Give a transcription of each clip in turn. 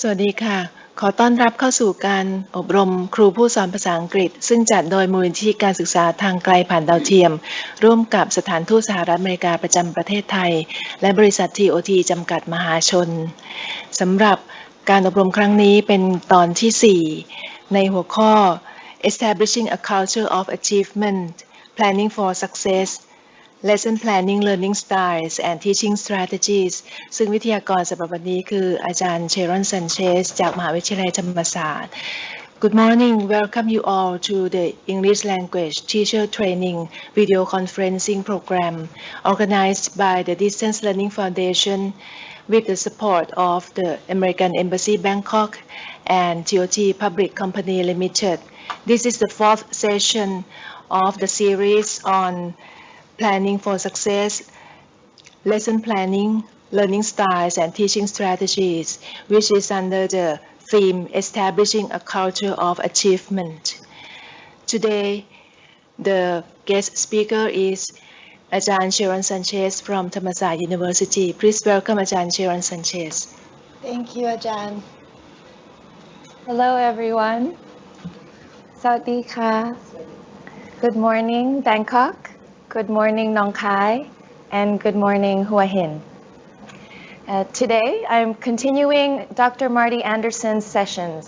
สวัสดีค่ะขอต้อนรับเข้าสู่การอบรมครูผู้สอนภาษาอังกฤษซึ่งจัดโดยมูลนิธิการศึกษาทางไกลผ่านดาวเทียมร่วมกับสถานทูตสหรัฐอเมริกาประจำประเทศไทยและบริษัท TOT จำกัดมหาชนสำหรับการอบรมครั้งนี้เป็นตอนที่ 4ในหัวข้อ Establishing a Culture of Achievement Planning for Success Lesson Planning Learning Styles and Teaching Strategies ซึ่งวิทยากรสำหรับวันนี้คืออาจารย์เชรอนซันเชสจากมหาวิทยาลัยธรรมศาสตร์ Good morning. Welcome you all to the English Language Teacher Training Video Conferencing Program organized by the Distance Learning Foundation with the support of the American Embassy Bangkok and TOT Public Company Limited. This is the fourth session of the series on Planning for Success, Lesson Planning, Learning Styles and Teaching Strategies, which is under the theme Establishing a Culture of Achievement. Today, the guest speaker is Ajahn Sharon Sanchez from Thammasat University. Please welcome Ajahn Sharon Sanchez. Thank you, Ajahn. Hello, everyone. Sawadee ka. Good morning, Bangkok.Good morning, Nong Khai, and good morning, Hua Hin. Today, I'm continuing Dr. Marty Anderson's sessions,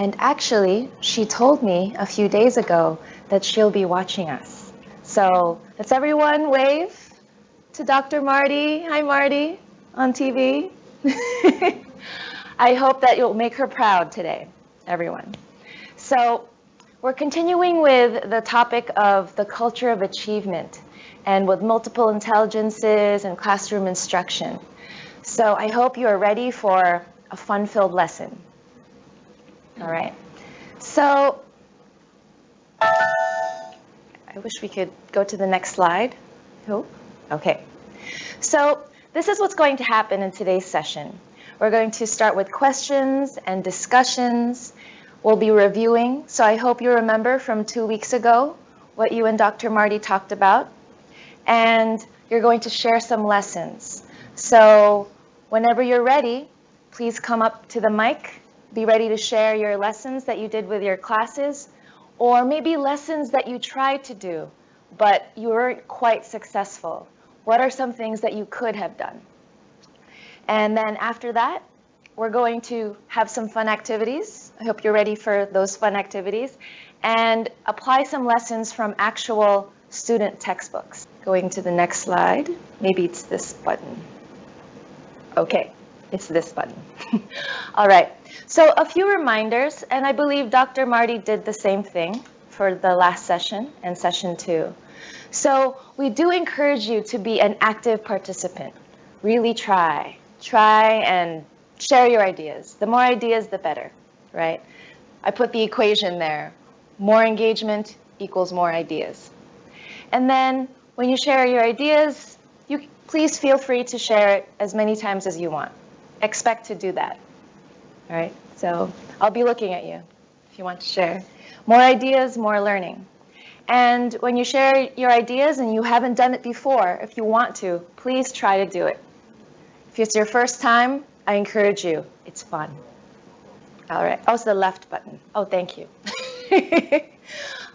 and actually, she told me a few days ago that she'll be watching us. So, let's everyone wave to Dr. Marty. Hi, Marty, on TV. I hope that you'll make her proud today, everyone. So,We're continuing with the topic of the culture of achievement and with multiple intelligences and classroom instruction. So I hope you are ready for a fun-filled lesson. All right. So I wish we could go to the next slide. Oh, okay. So this is what's going to happen in today's session. We're going to start with questions and discussions.We'll be reviewing, so I hope you remember from 2 weeks ago what you and Dr. Marty talked about. And you're going to share some lessons. So whenever you're ready, please come up to the mic. Be ready to share your lessons that you did with your classes, or maybe lessons that you tried to do, but you weren't quite successful. What are some things that you could have done? And then after that,We're going to have some fun activities. I hope you're ready for those fun activities. And apply some lessons from actual student textbooks. Going to the next slide. Maybe it's this button. Okay, it's this button. All right. So a few reminders, and I believe Dr. Marty did the same thing for the last session and session 2. So we do encourage you to be an active participant. Really try and share your ideas. The more ideas, the better, right? I put the equation there. More engagement equals more ideas. And then when you share your ideas, you please feel free to share it as many times as you want. Expect to do that, all right? So I'll be looking at you if you want to share. More ideas, more learning. And when you share your ideas and you haven't done it before, if you want to, please try to do it. If it's your first time,I encourage you. It's fun. All right. Oh, it's the left button. Oh, thank you.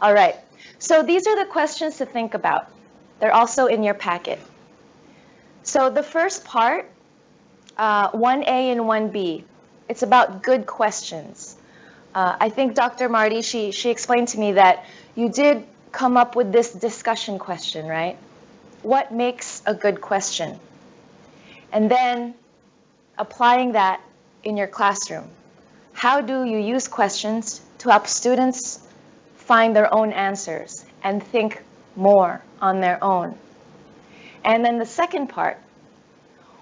All right. So these are the questions to think about. They're also in your packet. So the first part, 1A and 1B, it's about good questions. I think Dr. Marty, she explained to me that you did come up with this discussion question, right? What makes a good question? And then,applying that in your classroom. How do you use questions to help students find their own answers and think more on their own? And then the second part,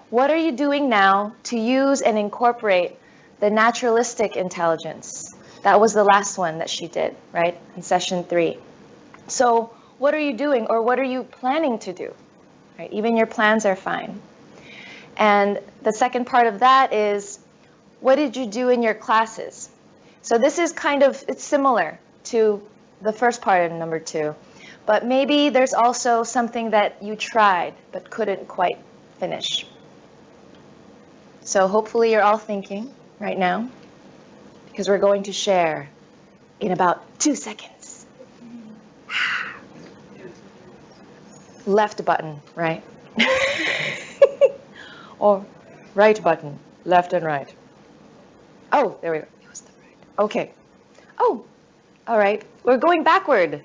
what are you doing now to use and incorporate the naturalistic intelligence? That was the last one that she did, right, in session 3. So what are you doing, or what are you planning to do? Right? Even your plans are fine.And the second part of that is, what did you do in your classes? So this is it's similar to the first part of number 2. But maybe there's also something that you tried but couldn't quite finish. So hopefully you're all thinking right now. because we're going to share in about 2 seconds. Left button, right? Or right button, left and right. Oh, there we go. It was the right. Okay. Oh, all right. We're going backward.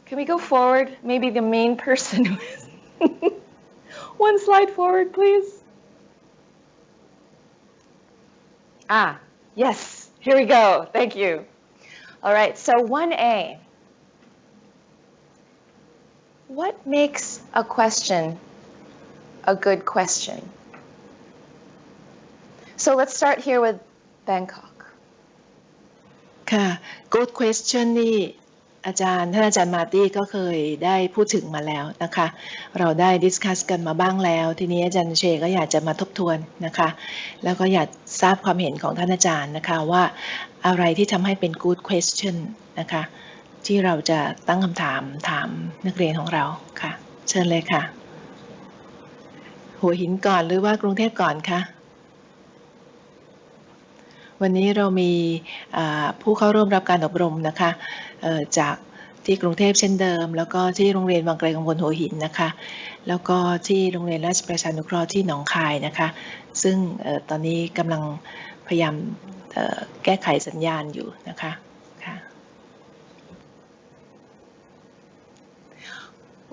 Can we go forward? Maybe the main person who is. One slide forward, please. Ah, yes. Here we go. Thank you. All right. So 1A. What makes a question a good question? So let's start here with Bangkok. ค่ะ good question นี่ท่านอาจารย์มาร์ตี้ก็เคยได้พูดถึงมาแล้วนะคะเราได้ดิสคัสกันมาบ้างแล้วทีนี้อาจารย์เชก็อยากจะมาทบทวนนะคะแล้วก็อยากทราบความเห็นของท่านอาจารย์นะคะว่าอะไรที่ทำให้เป็น good question นะคะที่เราจะตั้งคำถามนักเรียนของเราค่ะเชิญเลยค่ะหัวหินก่อนหรือว่ากรุงเทพก่อนคะวันนี้เรามีผู้เข้าร่วมรับการอบรมนะคะจากที่กรุงเทพเช่นเดิมแล้วก็ที่โรงเรียนวังไกลกังวลหัวหินนะคะแล้วก็ที่โรงเรียนราชประชานุเคราะห์ที่หนองคายนะคะซึ่งตอนนี้กำลังพยายามแก้ไขสัญญาณอยู่นะคะค่ะ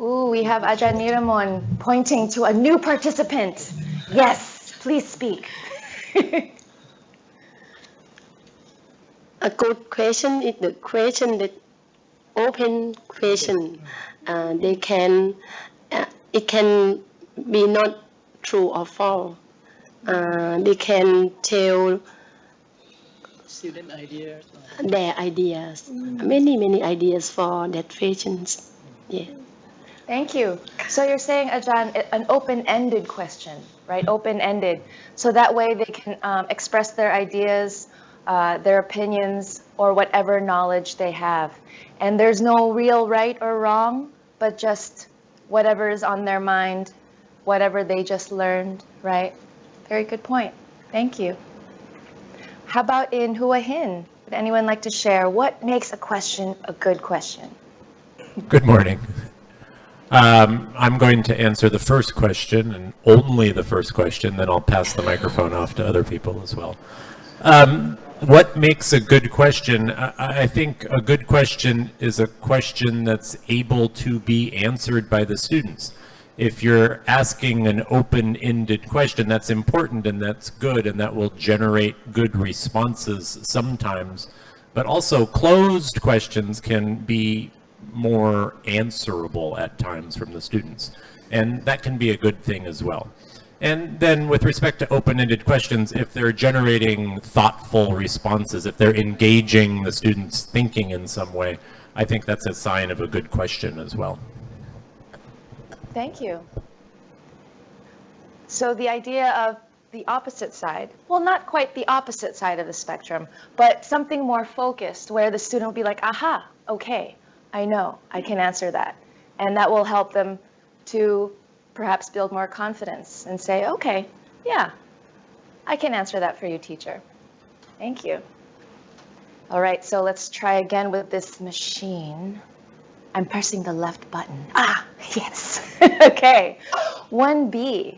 Ooh, we have Ajahn Niramon pointing to a new participant. Yes, please speak. A good question is the question that open question. They can it can be not true or false. They can tell student ideas. Their ideas. Many ideas for that questions. Yeah. Thank you. So you're saying, Ajahn, an open-ended question, right? Open-ended. So that way they can express their ideas, their opinions, or whatever knowledge they have. And there's no real right or wrong, but just whatever is on their mind, whatever they just learned, right? Very good point. Thank you. How about in Hua Hin? Would anyone like to share what makes a question a good question? Good morning. I'm going to answer the first question and only the first question, then I'll pass the microphone off to other people as well. What makes a good question? I think a good question is a question that's able to be answered by the students. If you're asking an open-ended question, that's important and that's good and that will generate good responses sometimes. But also closed questions can be more answerable at times from the students. And that can be a good thing as well. And then with respect to open-ended questions, if they're generating thoughtful responses, if they're engaging the students' thinking in some way, I think that's a sign of a good question as well. Thank you. So the idea of the opposite side, well, not quite the opposite side of the spectrum, but something more focused where the student will be like, aha, okay, I know, I can answer that. And that will help them to perhaps build more confidence and say, okay, yeah, I can answer that for you, teacher. Thank you. All right, so let's try again with this machine. I'm pressing the left button. Ah, yes. Okay. 1B.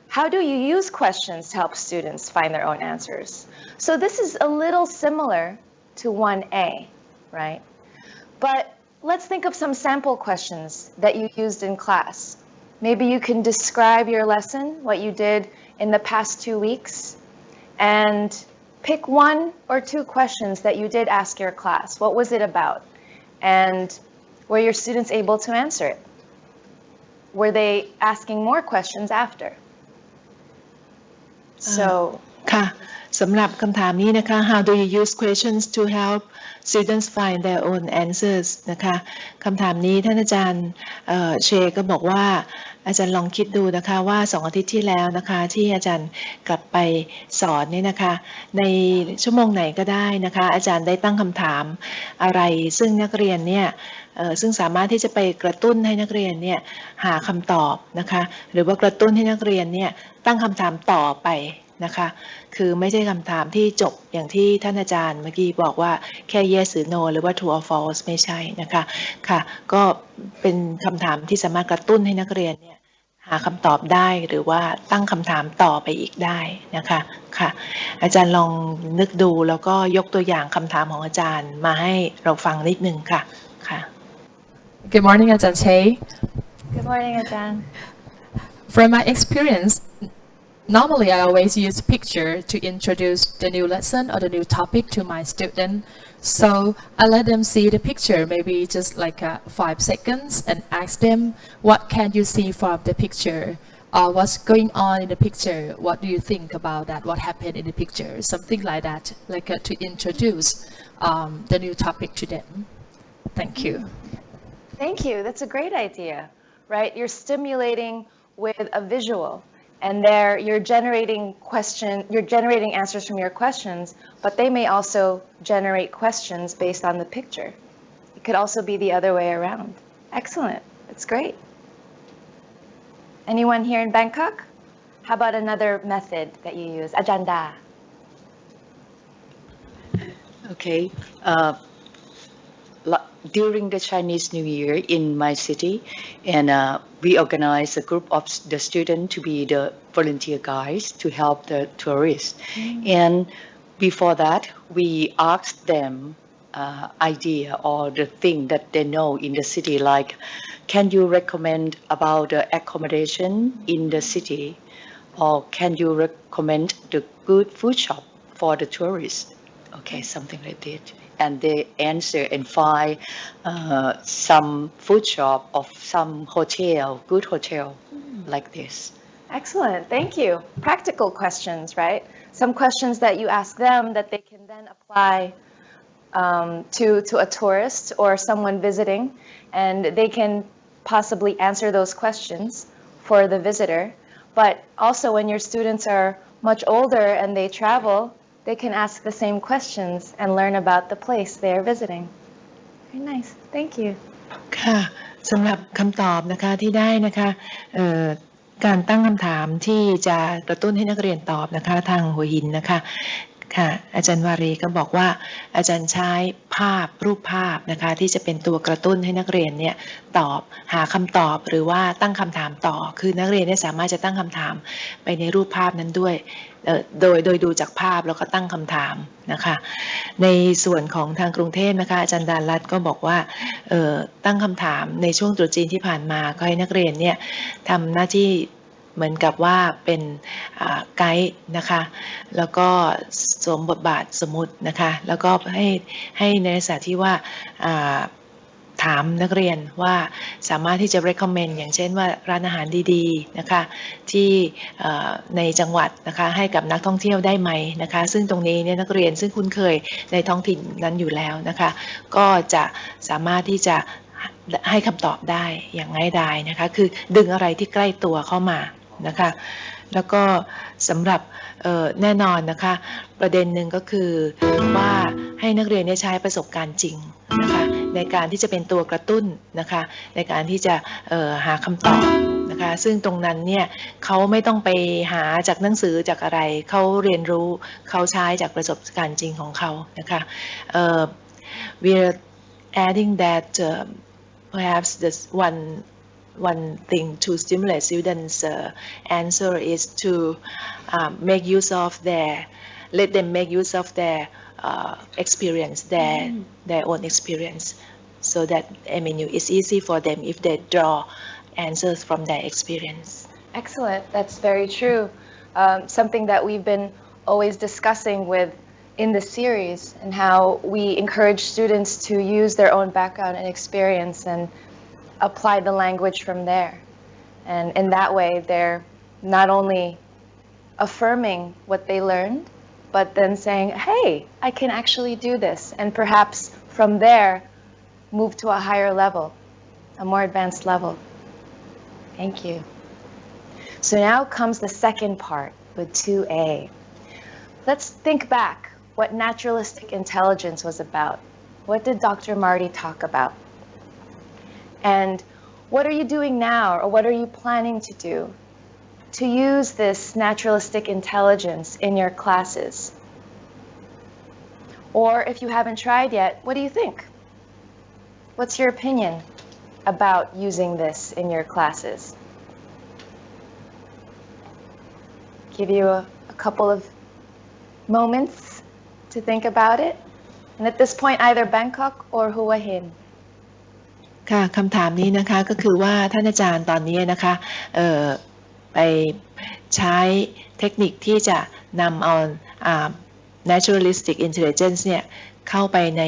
How do you use questions to help students find their own answers? So this is a little similar to 1A, right? But let's think of some sample questions that you used in class. Maybe you can describe your lesson, what you did in the past 2 weeks, and pick 1 or 2 questions that you did ask your class. What was it about? And were your students able to answer it? Were they asking more questions after? So ค่ะสำหรับคำถามนี้นะคะ How do you use questions to help students find their own answers นะคะคำถามนี้ท่านอาจารย์เชก็บอกว่าอาจารย์ลองคิดดูนะคะว่า2 อาทิตย์ที่แล้วนะคะที่อาจารย์กลับไปสอนนี่นะคะในชั่วโมงไหนก็ได้นะคะอาจารย์ได้ตั้งคำถามอะไรซึ่งนักเรียนเนี่ยซึ่งสามารถที่จะไปกระตุ้นให้นักเรียนเนี่ยหาคำตอบนะคะหรือว่ากระตุ้นให้นักเรียนเนี่ยตั้งคำถามต่อไป นะคะคือไม่ใช่คำถามที่จบอย่างที่ท่านอาจารย์เมื่อกี้บอกว่าแค่ yes หรือ no หรือว่า true or false ไม่ใช่นะคะค่ะก็เป็นคำถามที่สามารถกระตุ้นให้นักเรียนเนี่ยหาคำตอบได้หรือว่าตั้งคำถามต่อไปอีกได้นะคะค่ะอาจารย์ลองนึกดูแล้วก็ยกตัวอย่างคำถามของอาจารย์มาให้เราฟังนิดนึงค่ะค่ะ Good morning, Ajahn Che. Good morning, Ajahn. From my experience, normally I always use picture to introduce the new lesson or the new topic to my student. So I let them see the picture, maybe just like 5 seconds, and ask them, what can you see from the picture? Or what's going on in the picture? What do you think about that? What happened in the picture? Something like that, like to introduce the new topic to them. Thank you. Thank you. That's a great idea, right? You're stimulating with a visual, and there you're generating answers from your questions, but they may also generate questions based on the picture. It could also be the other way around. Excellent. That's great. Anyone here in Bangkok? How about another method that you use? Ajanda. Okay. During the Chinese New Year in my city, and we organized a group of the students to be the volunteer guides to help the tourists. And before that, we asked them idea or the thing that they know in the city, like, can you recommend about the accommodation in the city, or can you recommend the good food shop for the tourists? Okay, something like that. And they answer and find some food shop of some hotel, good hotel, like this. Excellent. Thank you. Practical questions, right? Some questions that you ask them that they can then apply to a tourist or someone visiting, and they can possibly answer those questions for the visitor. But also when your students are much older and they travel, they can ask the same questions and learn about the place they are visiting. Very nice. Thank you. ค่ะสำหรับคำตอบนะคะที่ได้นะคะการตั้งคำถามที่จะกระตุ้นให้นักเรียนตอบนะคะทางหัวหินนะคะค่ะอาจารย์วารีก็บอกว่าอาจารย์ใช้รูปภาพนะคะที่จะเป็นตัวกระตุ้นให้นักเรียนเนี่ยตอบหาคำตอบหรือว่าตั้งคำถามต่อคือนักเรียนเนี่ยสามารถจะตั้งคำถามไปในรูปภาพนั้นด้วยโดยดูจากภาพแล้วก็ตั้งคำถามนะคะในส่วนของทางกรุงเทพนะคะอาจารย์ดารัตน์ก็บอกว่าตั้งคำถามในช่วงตรุษจีนที่ผ่านมาก็ให้นักเรียนเนี่ยทำหน้าที่เหมือนกับว่าเป็นไกด์นะคะแล้วก็สวมบทบาทสมมุตินะคะแล้วก็ให้ในลักษณะที่ว่าถามนักเรียนว่าสามารถที่จะ recommend อย่างเช่นว่าร้านอาหารดีๆนะคะที่ในจังหวัดนะคะให้กับนักท่องเที่ยวได้ไหมนะคะซึ่งตรงนี้เนี่ยนักเรียนซึ่งคุ้นเคยในท้องถิ่นนั้นอยู่แล้วนะคะก็จะสามารถที่จะให้คำตอบได้อย่างง่ายดายนะคะคือดึงอะไรที่ใกล้ตัวเข้ามานะคะแล้วก็สำหรับแน่นอนนะคะประเด็นหนึ่งก็คือว่าให้นักเรียนได้ใช้ประสบการณ์จริงนะคะในการที่จะเป็นตัวกระตุ้นนะคะในการที่จะหาคำตอบนะคะซึ่งตรงนั้นเนี่ยเขาไม่ต้องไปหาจากหนังสือจากอะไรเขาเรียนรู้เขาใช้จากประสบการณ์จริงของเขานะคะwe're adding that perhaps this one thing to stimulate students' answer is to make use of let them make use of their experience, their own experience, so that it's easy for them if they draw answers from their experience. Excellent. That's very true. Something that we've been always discussing in the series, and how we encourage students to use their own background and experience and apply the language from there. And in that way, they're not only affirming what they learned, but then saying, hey, I can actually do this. And perhaps from there, move to a higher level, a more advanced level. Thank you. So now comes the second part with 2A. Let's think back what naturalistic intelligence was about. What did Dr. Marty talk about? And what are you doing now, or what are you planning to do to use this naturalistic intelligence in your classes? Or if you haven't tried yet, what do you think? What's your opinion about using this in your classes? Give you a couple of moments to think about it. And at this point, either Bangkok or Hua Hin. ค่ะคำถามนี้นะคะก็คือว่าท่านอาจารย์ตอนนี้นะคะไปใช้เทคนิคที่จะนำเอา naturalistic intelligence เนี่ยเข้าไปใน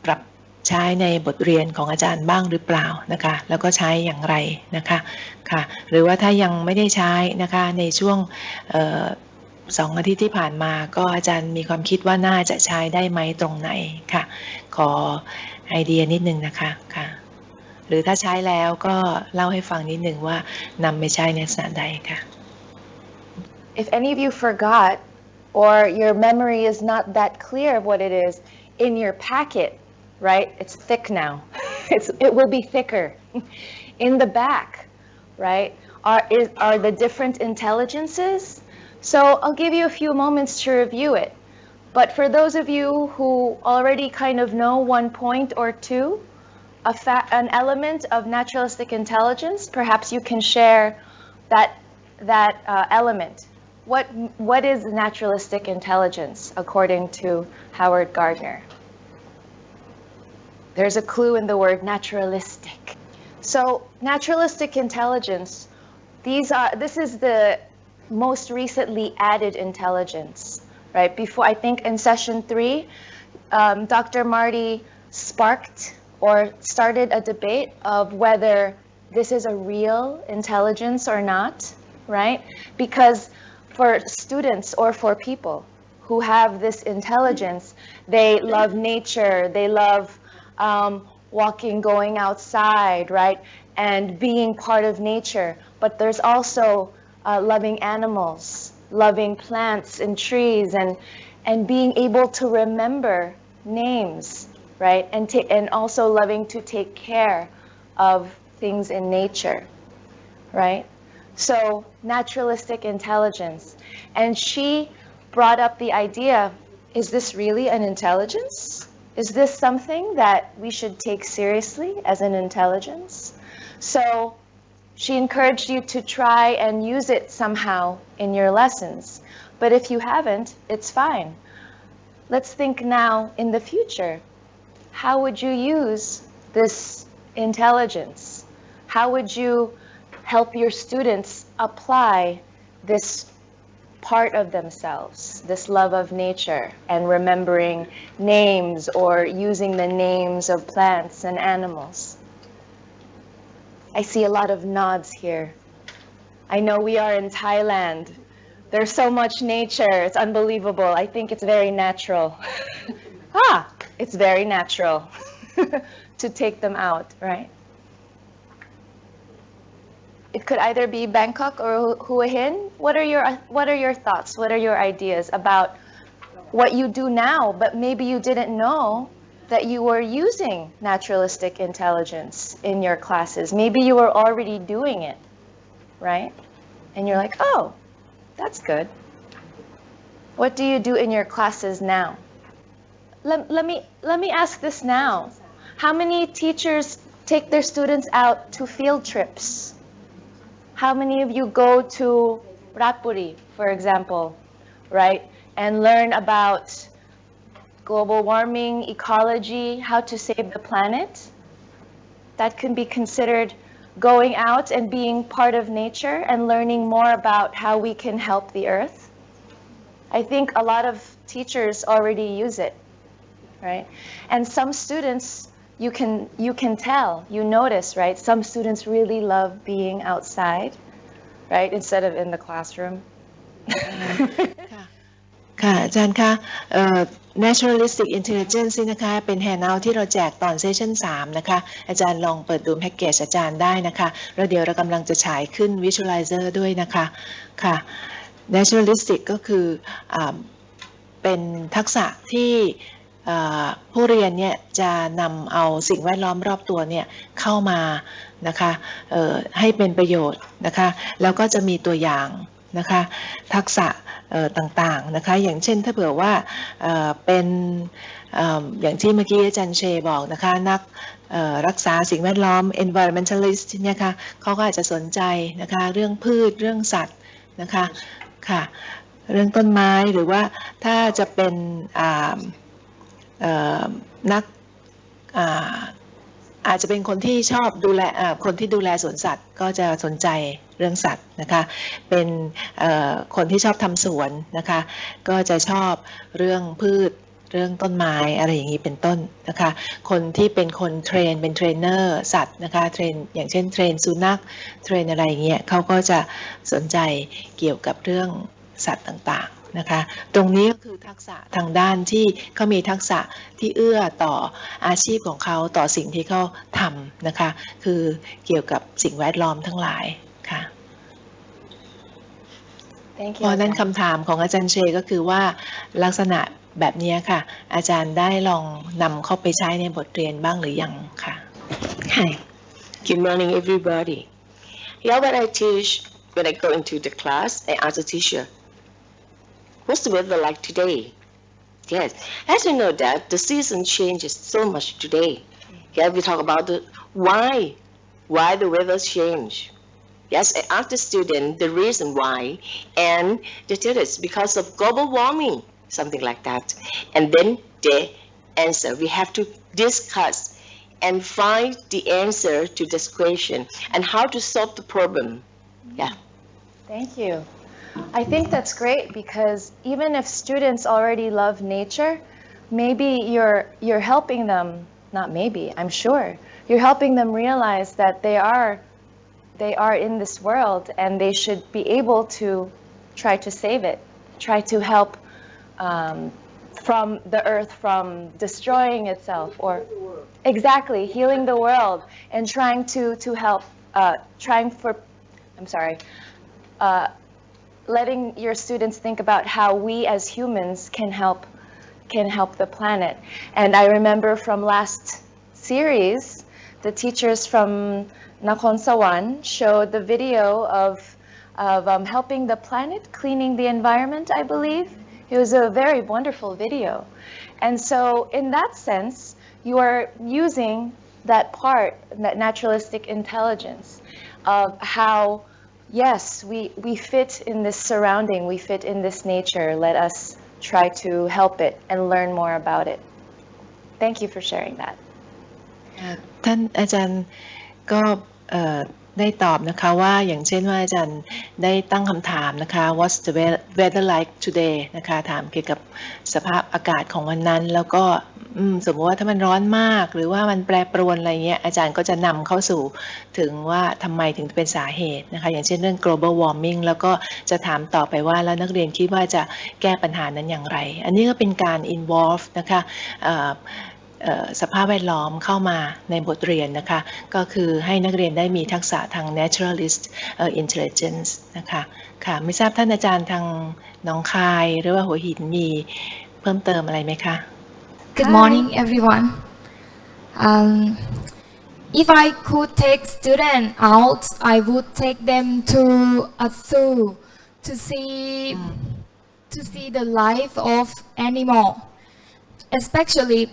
ปรับใช้ในบทเรียนของอาจารย์บ้างหรือเปล่านะคะแล้วก็ใช้อย่างไรนะคะค่ะหรือว่าถ้ายังไม่ได้ใช้นะคะในช่วง2 อาทิตย์ที่ผ่านมาก็อาจารย์มีความคิดว่าน่าจะใช้ได้ไหมตรงไหนค่ะขอไอเดียนิดนึงนะคะค่ะหรือถ้าใช้แล้วก็เล่าให้ฟังนิดนึงว่านำไปใช้ในลักษณะใดค่ะ If any of you forgot or your memory is not that clear of what it is in your packet, right? It's thick now. It will be thicker. In the back, right, are the different intelligences. So I'll give you a few moments to review it. But for those of you who already kind of know one point or two, an element of naturalistic intelligence, perhaps you can share that element. What is naturalistic intelligence according to Howard Gardner? There's a clue in the word naturalistic. So naturalistic intelligence, this is the most recently added intelligence, right? Before, I think in session 3, Dr. Marty sparked or started a debate of whether this is a real intelligence or not, right? Because for students or for people who have this intelligence, they love nature, they love walking, going outside, right? And being part of nature. But there's also loving animals, loving plants and trees, and being able to remember names, right? And also loving to take care of things in nature, right? So naturalistic intelligence. And she brought up the idea, is this really an intelligence? Is this something that we should take seriously as an intelligence? So she encouraged you to try and use it somehow in your lessons. But if you haven't, it's fine. Let's think now in the future. How would you use this intelligence? How would you help your students apply this part of themselves, this love of nature and remembering names or using the names of plants and animals? I see a lot of nods here. I know we are in Thailand. There's so much nature. It's unbelievable. I think it's very natural. It's very natural to take them out, right? It could either be Bangkok or Hua Hin. What are your thoughts? What are your ideas about what you do now, but maybe you didn't know that you were using naturalistic intelligence in your classes? Maybe you were already doing it, right? And you're like, oh, that's good. What do you do in your classes now? Let me ask this now. How many teachers take their students out to field trips? How many of you go to Ratpuri, for example, right? And learn about global warming, ecology, how to save the planet? That can be considered going out and being part of nature and learning more about how we can help the earth. I think a lot of teachers already use it, right? And some students, you can tell, you notice, right? Some students really love being outside, right? Instead of in the classroom. ค่ะอาจารย์คะnaturalistic intelligence นะคะเป็น handout ที่เราแจกตอนเซสชั่น3นะคะอาจารย์ลองเปิดดูแพ็กเกจอาจารย์ได้นะคะแล้วเดี๋ยวเรากำลังจะฉายขึ้น visualizer ด้วยนะคะค่ะ naturalistic ก็คือเป็นทักษะที่ ผู้เรียนเนี่ยจะนำเอาสิ่งแวดล้อมรอบตัวเนี่ยเข้ามานะคะให้เป็นประโยชน์นะคะแล้วก็จะมีตัวอย่างนะคะทักษะต่างๆนะคะอย่างเช่นถ้าเผื่อว่าเป็นอย่างที่เมื่อกี้อาจารย์เชบอกนะคะนักรักษาสิ่งแวดล้อม environmentalist เนี่ยค่ะเขาก็อาจจะสนใจนะคะเรื่องพืชเรื่องสัตว์นะคะค่ะเรื่องต้นไม้หรือว่าถ้าจะเป็นนักอาจจะเป็นคนที่ชอบดูแลคนที่ดูแลสวนสัตว์ก็จะสนใจเรื่องสัตว์นะคะเป็นคนที่ชอบทำสวนนะคะก็จะชอบเรื่องพืชเรื่องต้นไม้อะไรอย่างนี้เป็นต้นนะคะคนที่เป็นคนเทรนเป็นเทรนเนอร์สัตว์นะคะเทรนอย่างเช่นเทรนสุนัขเทรนอะไรอย่างเงี้ยเขาก็จะสนใจเกี่ยวกับเรื่องสัตว์ต่างๆนะคะตรงนี้ก็คือทักษะทางด้านที่เขามีทักษะที่เอื้อต่ออาชีพของเขาต่อสิ่งที่เขาทำนะคะคือเกี่ยวกับสิ่งแวดล้อมทั้งหลายค่ะเพราะนั้นคำถามของอาจารย์เชก็คือว่าลักษณะแบบนี้ค่ะอาจารย์ได้ลองนำเข้าไปใช้ในบทเรียนบ้างหรือยังค่ะ Hi. Good morning, everybody. Yeah, when I go into the class, I ask the teacher, what's the weather like today? Yes, as you know that the season changes so much today. Yeah, we talk about why the weather change. Yes, I ask the student the reason why, and they tell us because of global warming, something like that. And then they answer. We have to discuss and find the answer to this question and how to solve the problem. Yeah. Thank you. I think that's great because even if students already love nature, maybe you're helping them, not maybe, I'm sure, you're helping them realize that they are in this world and they should be able to try to save it, try to help from the earth from destroying itself, or exactly healing the world and trying to help letting your students think about how we as humans can help the planet. And I remember from last series, the teachers from Nakhon Sawan showed the video of helping the planet, cleaning the environment, I believe. It was a very wonderful video. And so in that sense, you are using that part, that naturalistic intelligence of how, yes, we fit in this surrounding, we fit in this nature. Let us try to help it and learn more about it. Thank you for sharing that. ท่านอาจารย์ก็ได้ตอบนะคะว่าอย่างเช่นว่าอาจารย์ได้ตั้งคำถามนะคะ What's the weather like today นะคะถามเกี่ยวกับสภาพอากาศของวันนั้นแล้วก็สมมติว่าถ้ามันร้อนมากหรือว่ามันแปรปรวนอะไรเงี้ยอาจารย์ก็จะนำเข้าสู่ถึงว่าทำไมถึงเป็นสาเหตุนะคะอย่างเช่นเรื่อง global warming แล้วก็จะถามต่อไปว่าแล้วนักเรียนคิดว่าจะแก้ปัญหานั้นอย่างไรอันนี้ก็เป็นการ involve นะคะสภาพแวดล้อมเข้ามาในบทเรียนนะคะก็คือให้นักเรียนได้มีทักษะทาง naturalist intelligence นะคะค่ะไม่ทราบท่านอาจารย์ทางหนองคายหรือว่าหัวหินมีเพิ่มเติมอะไรไหมคะ Good morning everyone. If I could take students out, I would take them to a zoo to see the life of animal, especially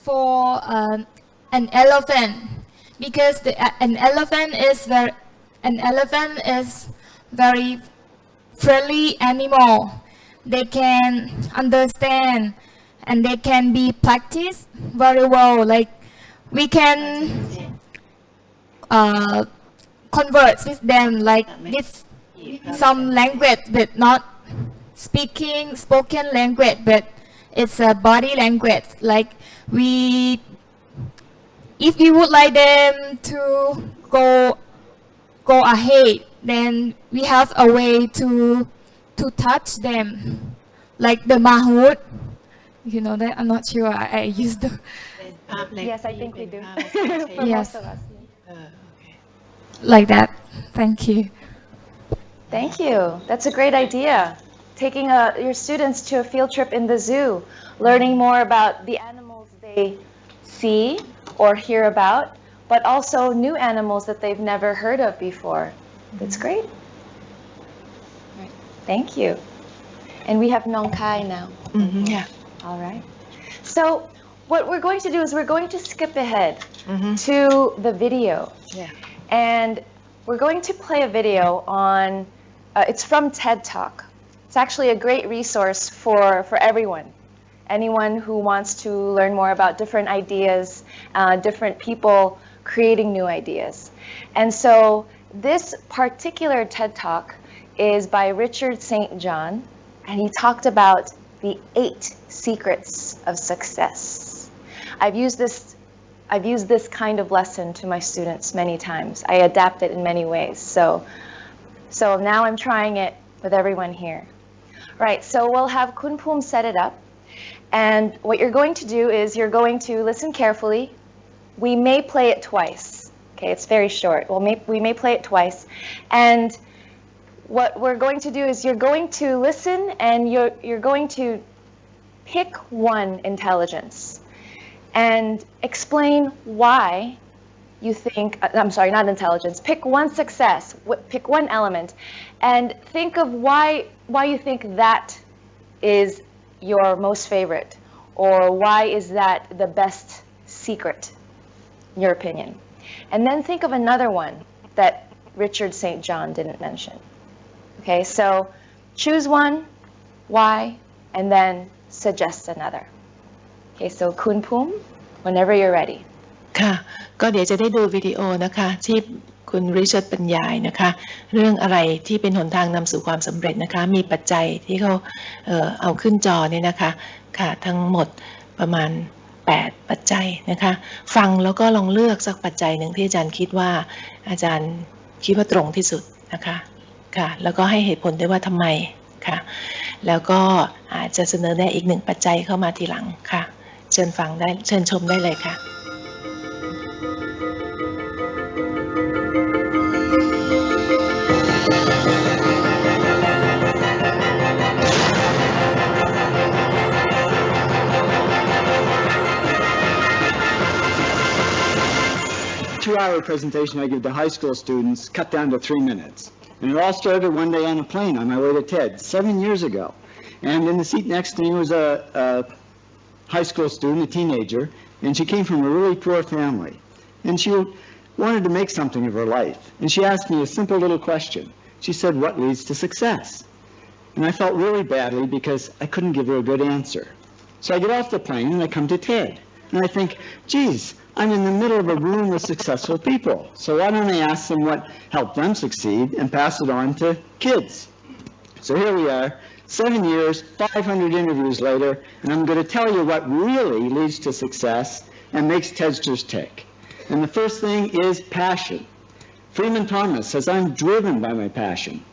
for an elephant, because an elephant is very friendly animal. They can understand and they can be practiced very well. Like we can converse with them like this, some language, but not spoken language, but it's a body language. Like if we would like them to go ahead, then we have a way to touch them, like the mahout. You know that? I'm not sure. I used the. Yes, I think we do. Yes. Most of us. Like that. Thank you. Thank you. That's a great idea. taking your students to a field trip in the zoo, learning more about the animals they see or hear about, but also new animals that they've never heard of before. That's great. Right. Thank you. And we have Nong Kai now. Yeah. All right. So what we're going to do is we're going to skip ahead to the video. Yeah. And we're going to play a video on, it's from TED Talk. It's actually a great resource for everyone. Anyone who wants to learn more about different ideas, different people creating new ideas. And so this particular TED Talk is by Richard St. John, and he talked about the 8 secrets of success. I've used this kind of lesson to my students many times. I adapt it in many ways. So now I'm trying it with everyone here. Right, so we'll have Kun Pum set it up. And what you're going to do is you're going to listen carefully. We may play it twice. Okay, it's very short. We may play it twice. And what we're going to do is you're going to listen and you're going to pick one intelligence and explain why you think, I'm sorry, not intelligence, pick one success, pick one element, and think of why you think that is your most favorite, or why is that the best secret, in your opinion. And then think of another one that Richard St. John didn't mention. Okay, so choose one, why, and then suggest another. Okay, so Kun Pum, whenever you're ready. ค่ะก็เดี๋ยวจะได้ดูวิดีโอนะคะที่คุณริชาร์ดบรรยายนะคะเรื่องอะไรที่เป็นหนทางนำสู่ความสำเร็จนะคะมีปัจจัยที่เขาเอาขึ้นจอเนี่ยนะคะค่ะทั้งหมดประมาณ8ปัจจัยนะคะฟังแล้วก็ลองเลือกสักปัจจัยหนึ่งที่อาจารย์คิดว่าอาจารย์คิดว่าตรงที่สุดนะคะค่ะแล้วก็ให้เหตุผลด้วยว่าทำไมค่ะแล้วก็อาจจะเสนอแนะอีก1ปัจจัยเข้ามาทีหลังค่ะเชิญฟังได้เชิญชมได้เลยค่ะ 2-hour presentation I give to high school students cut down to 3 minutes. And it all started one day on a plane on my way to TED 7 years ago. And in the seat next to me was a high school student, a teenager, and she came from a really poor family. And she wanted to make something of her life. And she asked me a simple little question. She said, "What leads to success?" And I felt really badly because I couldn't give her a good answer. So I get off the plane and I come to TED. And I think, geez, I'm in the middle of a room of successful people. So why don't I ask them what helped them succeed and pass it on to kids? So here we are, 7 years, 500 interviews later, and I'm going to tell you what really leads to success and makes TEDsters tick. And the first thing is passion. Freeman Thomas says, "I'm driven by my passion."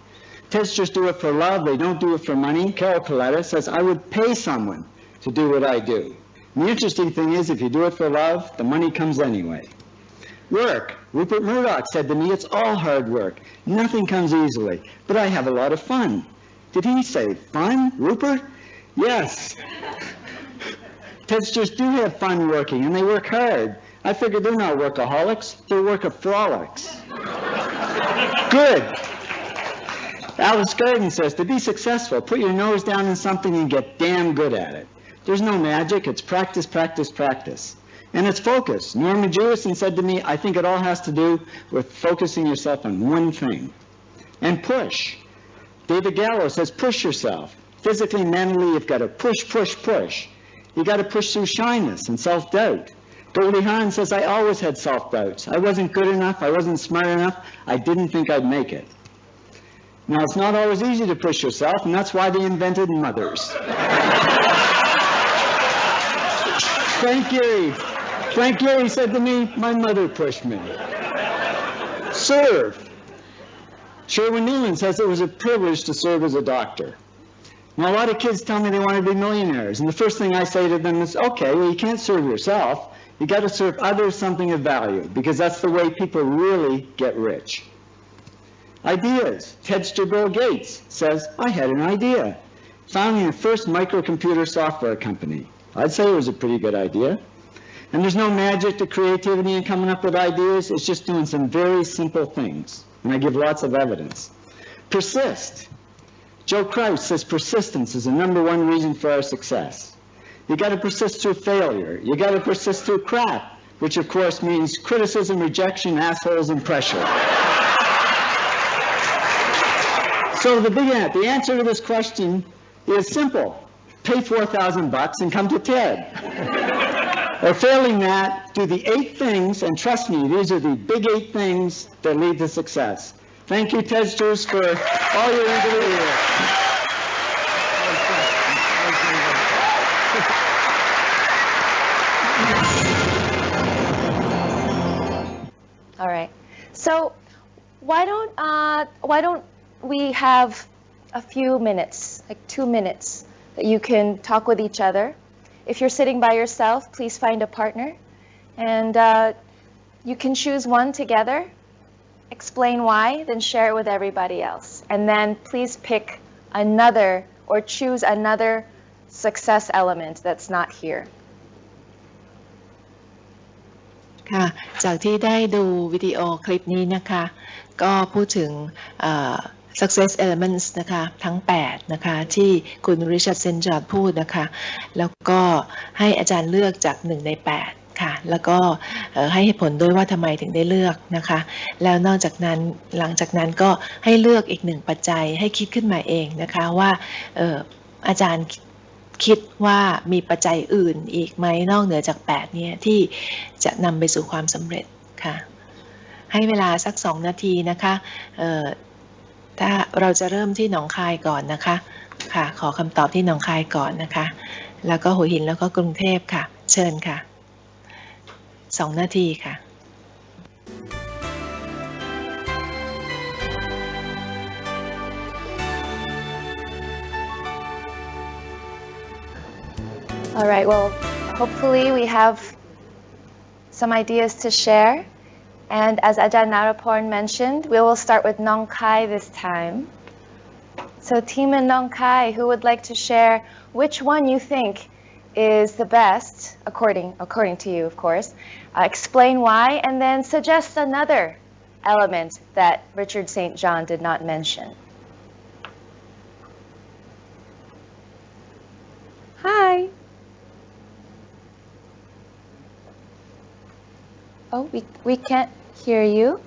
TEDsters do it for love, they don't do it for money. Carol Coletta says, "I would pay someone to do what I do." And the interesting thing is, if you do it for love, the money comes anyway. Work. Rupert Murdoch said to me, "It's all hard work. Nothing comes easily, but I have a lot of fun." Did he say fun, Rupert? Yes. TEDsters do have fun working, and they work hard. I figure they're not workaholics, they're workaholics. Good. Alice Garden says, to be successful, put your nose down in something and get damn good at it. There's no magic, it's practice, practice, practice. And it's focus. Norman Jewison said to me, "I think it all has to do with focusing yourself on one thing." And push. David Gallo says, push yourself. Physically, mentally, you've got to push, push, push. You got to push through shyness and self-doubt. Goldie Hawn says, "I always had self-doubts. I wasn't good enough, I wasn't smart enough, I didn't think I'd make it." Now, it's not always easy to push yourself, and that's why they invented mothers. Frank Gehry said to me, "My mother pushed me." Serve. Sherwin Newman says it was a privilege to serve as a doctor. Now, a lot of kids tell me they want to be millionaires, and the first thing I say to them is, okay, well, you can't serve yourself. You got to serve others something of value, because that's the way people really get rich. Ideas. TEDster Bill Gates says, "I had an idea." founding the first microcomputer software company. I'd say it was a pretty good idea. And there's no magic to creativity and coming up with ideas. It's just doing some very simple things. And I give lots of evidence. Persist. Joe Kraus says persistence is the #1 reason for our success. You got to persist through failure. You got to persist through crap, which of course means criticism, rejection, assholes, and pressure. So the answer to this question is simple. Pay $4,000 and come to TED. Or failing that, do the 8 things, and trust me, these are the big 8 things that lead to success. Thank you, TEDsters, for all your ingenuity. All right. So why don't we have a few minutes, like 2 minutes, that you can talk with each other. If you're sitting by yourself, please find a partner, and you can choose one together, explain why, then share it with everybody else. And then please pick another or choose another success element that's not here. ค่ะจากที่ได้ดูวิดีโอคลิปนี้นะคะก็พูดถึงsuccess elements นะคะทั้ง8นะคะที่คุณริชาร์ดเซนจอร์ดพูดนะคะแล้วก็ให้อาจารย์เลือกจาก1ใน8ค่ะแล้วก็ให้เหตุผลด้วยว่าทำไมถึงได้เลือกนะคะแล้วนอกจากนั้นหลังจากนั้นก็ให้เลือกอีก1ปัจจัยให้คิดขึ้นมาเองนะคะว่าอาจารย์คิดว่ามีปัจจัยอื่นอีกไหมนอกเหนือจาก8เนี่ยที่จะนำไปสู่ความสำเร็จค่ะให้เวลาสัก2นาทีนะคะถ้าเราจะเริ่มที่หนองคายก่อนนะคะค่ะขอคำตอบที่หนองคายก่อนนะคะแล้วก็หัวหินแล้วก็กรุงเทพค่ะเชิญค่ะ2นาทีค่ะ All right, well, hopefully we have some ideas to share. And as Ajahn Naraporn mentioned, we will start with Nong Khai this time. So team in Nong Khai, who would like to share which one you think is the best, according to you, of course, explain why, and then suggest another element that Richard St. John did not mention. Hi. Oh, we can't hear you.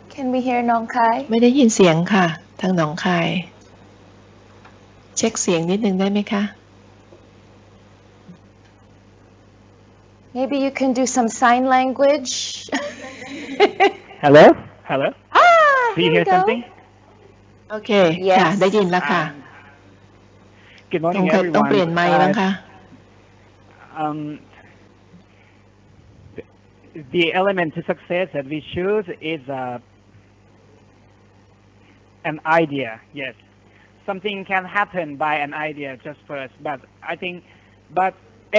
Can we hear Nong Khai? ไม่ได้ยินเสียงค่ะทางหนองคายเช็คเสียงนิดนึงได้ไหมคะ Maybe you can do some sign language. Hello? Hello? Do you here hear we go. something? โอเคค่ะได้ยินแล้วค่ะ Good ต้อง morning, ต้องเปลี่ยน everyone. ไมค์บ้างคะ The element to success that we choose is an idea. Yes, something can happen by an idea just first, but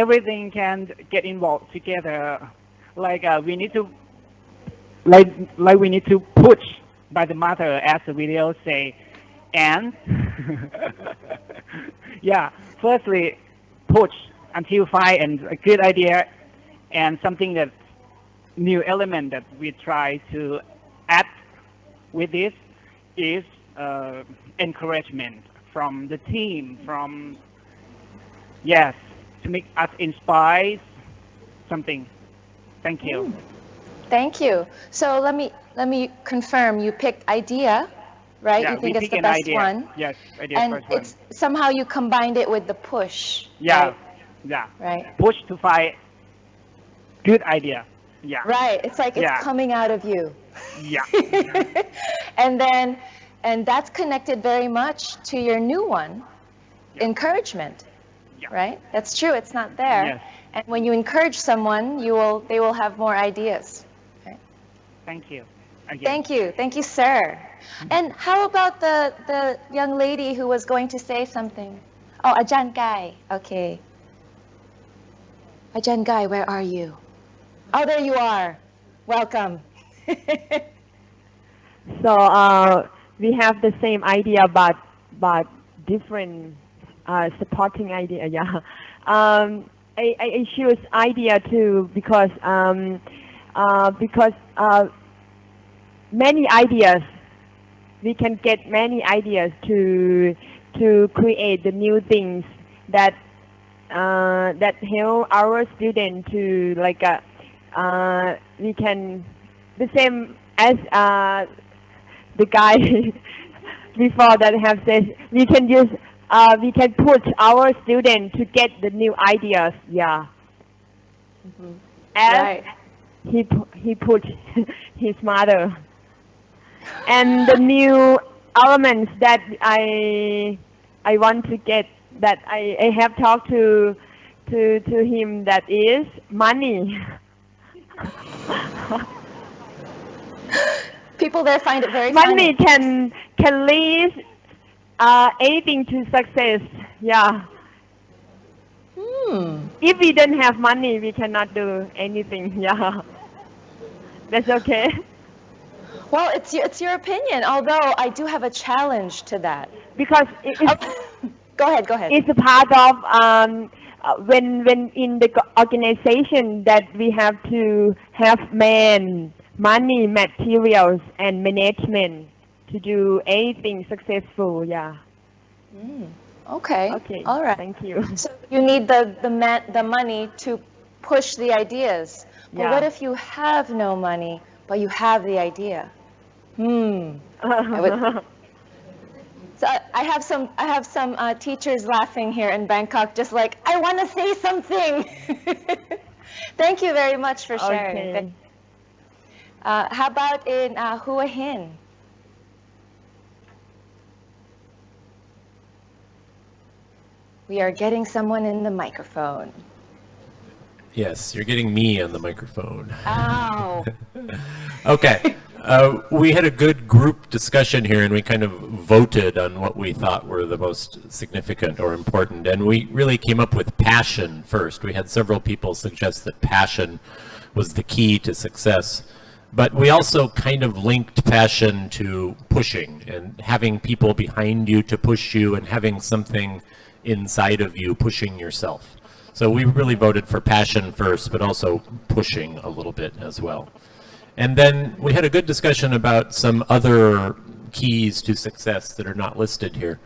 everything can get involved together. Like we need to push by the mother, as the video say, and yeah. Firstly, push until find a good idea and something that new element that we try to add with this is encouragement from the team, to make us inspire something. Thank you. Thank you. So let me confirm. You picked idea, right? Yeah, you think we it's pick the an best idea. one. Yes, idea And first one. it's somehow you combined it with the push. Yeah, Right? yeah. Right. Push to find good idea. Yeah. Right. It's like it's Yeah. coming out of you. Yeah. And that's connected very much to your new one, encouragement. Yeah. Right? That's true. It's not there. Yes. And when you encourage someone, they will have more ideas. Thank you. Again. Thank you, sir. And how about the young lady who was going to say something? Oh, Ajahn Gai. Okay. Ajahn Gai, where are you? Oh, there you are. Welcome. So we have the same idea, but different supporting idea. Yeah, I choose idea too because many ideas, we can get many ideas to create the new things that that help our student to like we can the same as the guy before that have said, we can use we can push our student to get the new ideas. Yeah. Mm-hmm. As Right. he put his mother and the new elements that I want to get, that I have talked to him, that is money. People there find it very Money funny. can lead anything to success. Yeah. If we don't have money, we cannot do anything. Yeah. That's okay. Well, it's your opinion, although I do have a challenge to that. Because Go ahead. it's a part of when in the organization that we have to have money, materials, and management to do anything successful. Yeah. Okay. Okay. All right. Thank you. So you need the money to push the ideas. But Yeah. what if you have no money, but you have the idea? So I have some teachers laughing here in Bangkok, just like, I want to say something. Thank you very much for sharing. Okay. How about in Hua Hin? We are getting someone in the microphone. Yes, you're getting me on the microphone. Ow. Okay. We had a good group discussion here, and we kind of voted on what we thought were the most significant or important. And we really came up with passion first. We had several people suggest that passion was the key to success. But we also kind of linked passion to pushing and having people behind you to push you and having something inside of you pushing yourself. So we really voted for passion first, but also pushing a little bit as well. And then we had a good discussion about some other keys to success that are not listed here.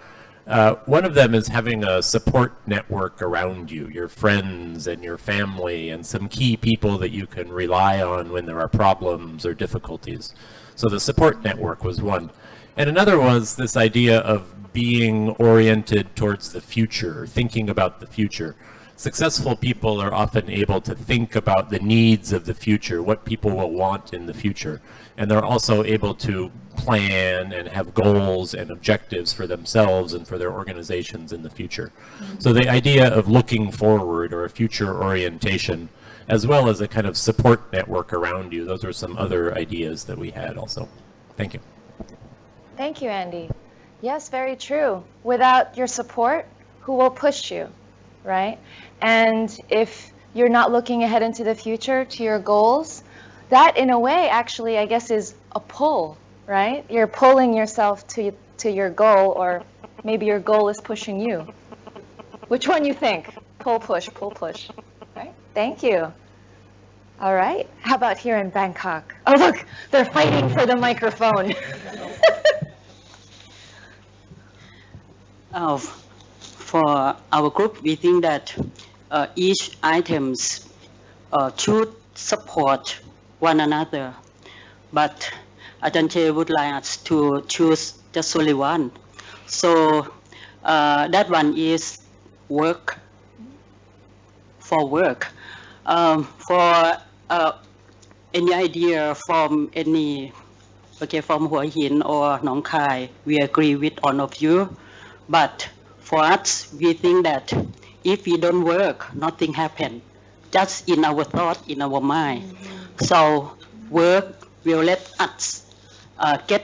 One of them is having a support network around you, your friends and your family, and some key people that you can rely on when there are problems or difficulties. So the support network was one. And another was this idea of being oriented towards the future, thinking about the future. Successful people are often able to think about the needs of the future, what people will want in the future. And they're also able to plan and have goals and objectives for themselves and for their organizations in the future. So the idea of looking forward, or a future orientation, as well as a kind of support network around you, those are some other ideas that we had also. Thank you. Thank you, Andy. Yes, very true. Without your support, who will push you, right? And if you're not looking ahead into the future to your goals, that in a way actually, I guess, is a pull, right? You're pulling yourself to your goal, or maybe your goal is pushing you. Which one you think? Pull, push, right? Thank you. All right. How about here in Bangkok? Oh, look, they're fighting for the microphone. For our group, we think that each items should support one another, but Ajahn would like us to choose just only one. So that one is work. For work, for any idea from from Hua Hin or Nong Khai, we agree with all of you. But for us, we think that if we don't work, nothing happens. Just in our thought, in our mind. So work will let us get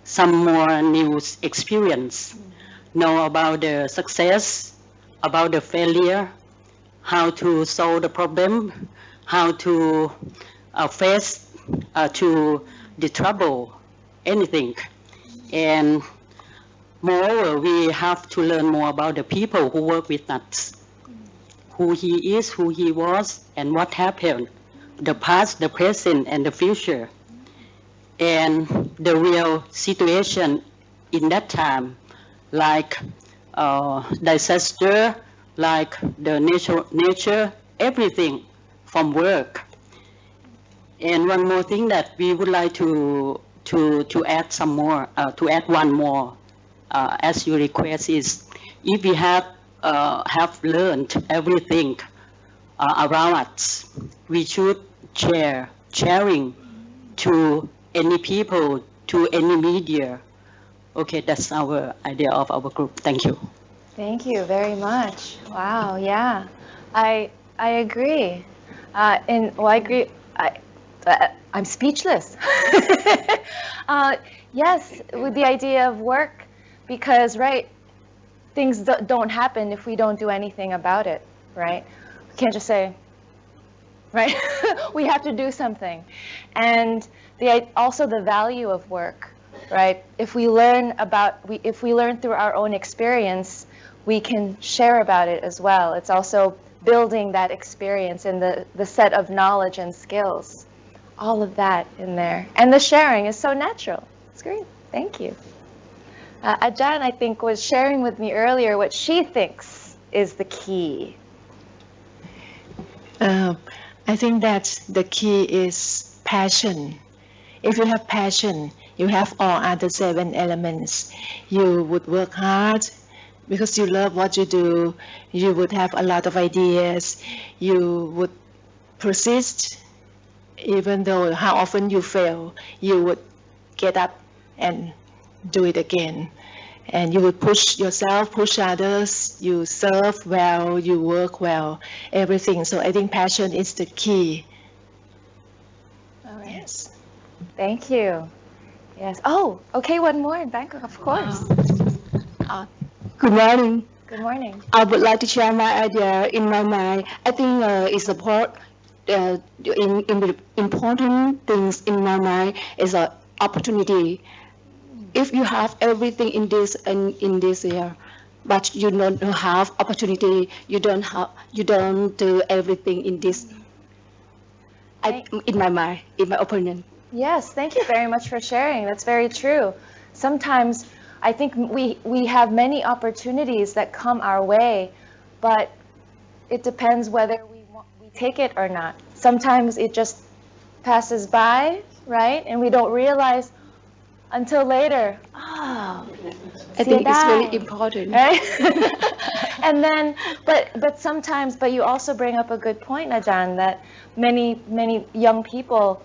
some more new experience, know about the success, about the failure, how to solve the problem, how to face to the trouble, anything. And Moreover, we have to learn more about the people who work with us, who he is, who he was, and what happened, the past, the present, and the future, and the real situation in that time, like disaster, like the nature, everything from work. And one more thing that we would like to add some more, to add one more, as you request, is if we have learned everything around us, we should sharing to any people, to any media. Okay, that's our idea of our group. Thank you. Thank you very much. Wow, yeah, I agree. I agree. I'm speechless. Yes, with the idea of work, because right, things don't happen if we don't do anything about it, right? We can't just say, right? We have to do something, and also the value of work, right? If we learn through our own experience, we can share about it as well. It's also building that experience and the set of knowledge and skills. All of that in there. And the sharing is so natural. It's great. Thank you. Ajahn, I think, was sharing with me earlier what she thinks is the key. I think that the key is passion. If you have passion, you have all other 7 elements. You would work hard because you love what you do. You would have a lot of ideas. You would persist. Even though how often you fail, you would get up and do it again. And you would push yourself, push others, you serve well, you work well, everything. So I think passion is the key. All right. Yes. Thank you. Yes. Oh, okay, one more in Bangkok, of course. Good morning. Good morning. I would like to share my idea in my mind. I think it's important things in my mind is an opportunity. If you have everything in this year, but you don't have opportunity, you don't do everything in this. In my mind, in my opinion. Yes, thank you very much for sharing. That's very true. Sometimes I think we have many opportunities that come our way, but it depends whether we take it or not. Sometimes it just passes by, right? And we don't realize until later. Oh, I think it's very important. Right? And then, but you also bring up a good point, Ajahn, that many young people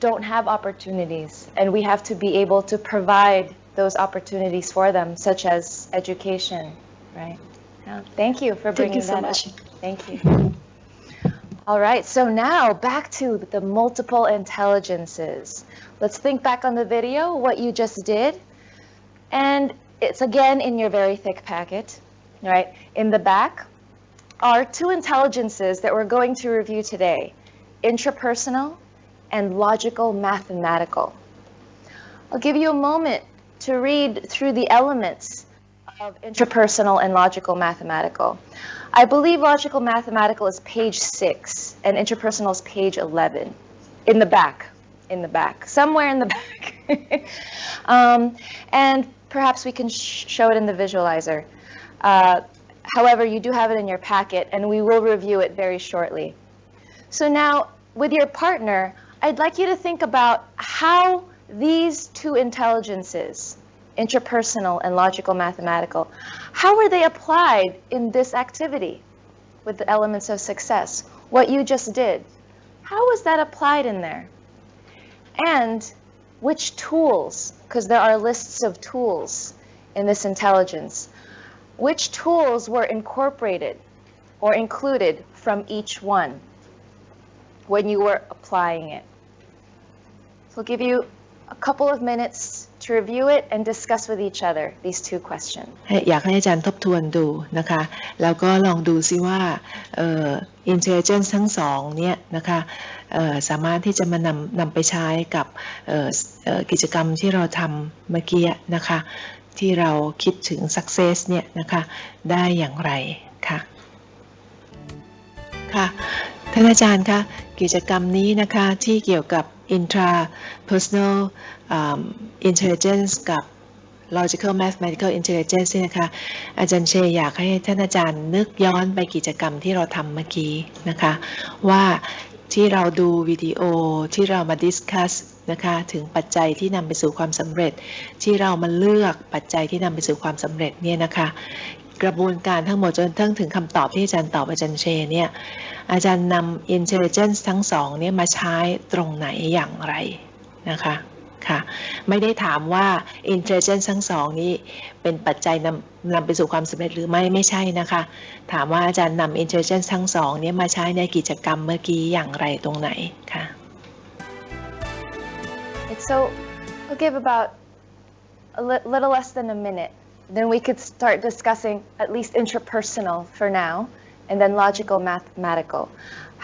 don't have opportunities, and we have to be able to provide those opportunities for them, such as education, right? Yeah. Thank you for bringing that up. Thank you. All right, so now back to the multiple intelligences. Let's think back on the video, what you just did. And it's again in your very thick packet, right? In the back are 2 intelligences that we're going to review today, intrapersonal and logical mathematical. I'll give you a moment to read through the elements of intrapersonal and logical mathematical. I believe logical mathematical is page 6 and interpersonal is page 11. In the back, somewhere in the back. And perhaps we can show it in the visualizer. However, you do have it in your packet and we will review it very shortly. So now, with your partner, I'd like you to think about how these 2 intelligences, intrapersonal and logical mathematical, how were they applied in this activity with the elements of success? What you just did, how was that applied in there? And which tools, because there are lists of tools in this intelligence, which tools were incorporated or included from each one when you were applying it? So I'll give you a couple of minutes to review it and discuss with each other these 2 questions. อยากให้อาจารย์ทบทวนดูนะคะแล้วก็ลองดูซิว่าintelligence ทั้ง2เนี่ยนะคะสามารถที่จะมานำไปใช้กับกิจกรรมที่เราทำเมื่อกี้นะคะ ที่เราคิดถึง success เนี่ยนะคะได้อย่างไรค่ะค่ะท่านอาจารย์คะกิจกรรมนี้นะคะที่เกี่ยวกับ intrapersonal intelligence กับ logical mathematical intelligence นะคะอาจารย์เชอยากให้ท่านอาจารย์นึกย้อนไปกิจกรรมที่เราทำเมื่อกี้นะคะว่าที่เราดูวิดีโอที่เรามาดิสคัสนะคะถึงปัจจัยที่นำไปสู่ความสำเร็จที่เรามาเลือกปัจจัยที่นำไปสู่ความสำเร็จเนี่ยนะคะกระบวนการทั้งหมดจนถึงคำตอบที่อาจารย์ตอบอาจารย์เชเนี่ยอาจารย์นำ intelligence ทั้งสองเนี่ยมาใช้ตรงไหนอย่างไรนะคะค่ะไม่ได้ถามว่า intelligence ทั้งสองนี้เป็นปัจจัยนำไปสู่ความสำเร็จหรือไม่ใช่นะคะถามว่าอาจารย์นำ intelligence ทั้งสองนี้มาใช้ในกิจกรรมเมื่อกี้อย่างไรตรงไหนค่ะ So we'll give about a little less than a minute. Then we could start discussing at least intrapersonal for now, and then logical mathematical.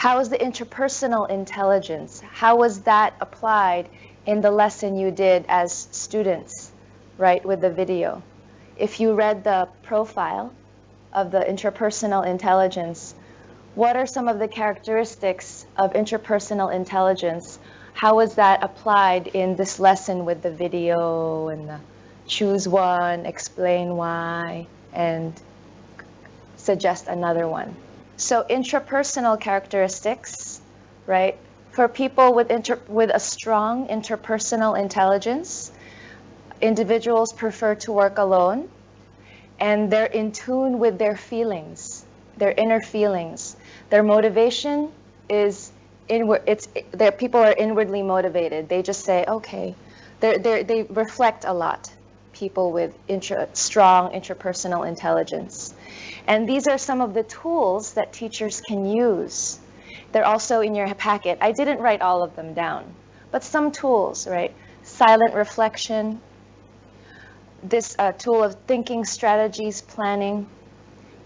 How is the interpersonal intelligence? How was that applied in the lesson you did as students, right, with the video? If you read the profile of the interpersonal intelligence, what are some of the characteristics of interpersonal intelligence? How was that applied in this lesson with the video and the choose one, explain why, and suggest another one? So intrapersonal characteristics, right? For people with a strong interpersonal intelligence, individuals prefer to work alone, and they're in tune with their feelings, their inner feelings. Their motivation is inward. People are inwardly motivated. They just say, okay. They reflect a lot. People with strong interpersonal intelligence, and these are some of the tools that teachers can use. They're also in your packet. I didn't write all of them down, but some tools, right? Silent reflection, this tool of thinking strategies, planning,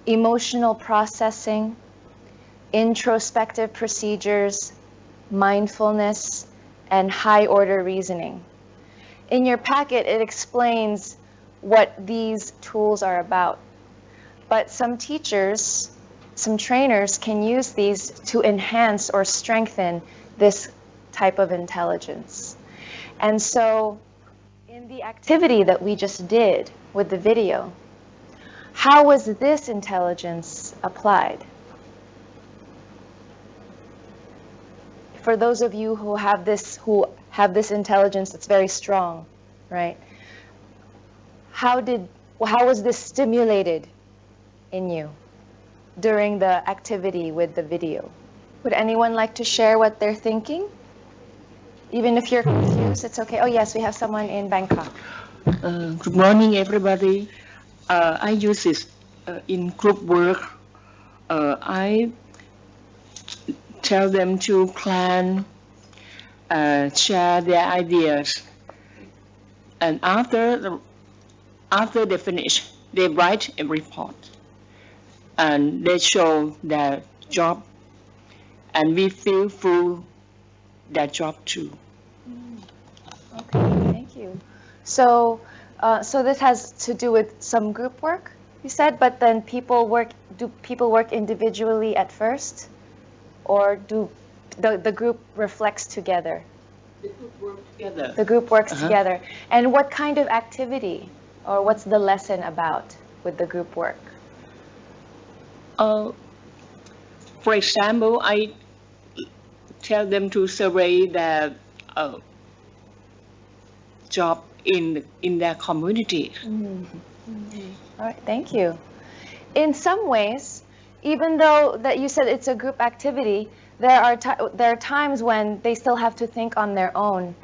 emotional processing, introspective procedures, mindfulness, and high order reasoning. In your packet, it explains what these tools are about. But some teachers, some trainers can use these to enhance or strengthen this type of intelligence. And so in the activity that we just did with the video, how was this intelligence applied? For those of you who have this intelligence that's very strong, right? How was this stimulated in you during the activity with the video? Would anyone like to share what they're thinking? Even if you're confused, it's okay. Oh yes, we have someone in Bangkok. Good morning, everybody. I use this in group work. I tell them to plan, share their ideas, and after they finish, they write a report, and they show their job, and we feel through their job too. Okay, thank you. So this has to do with some group work, you said, but then do people work individually at first? Or do the group reflects together? The group works together. The group works together. And what kind of activity or what's the lesson about with the group work? For example, I tell them to survey their job in their community. All right, thank you. In some ways, even though that you said it's a group activity, there are times when they still have to think on their own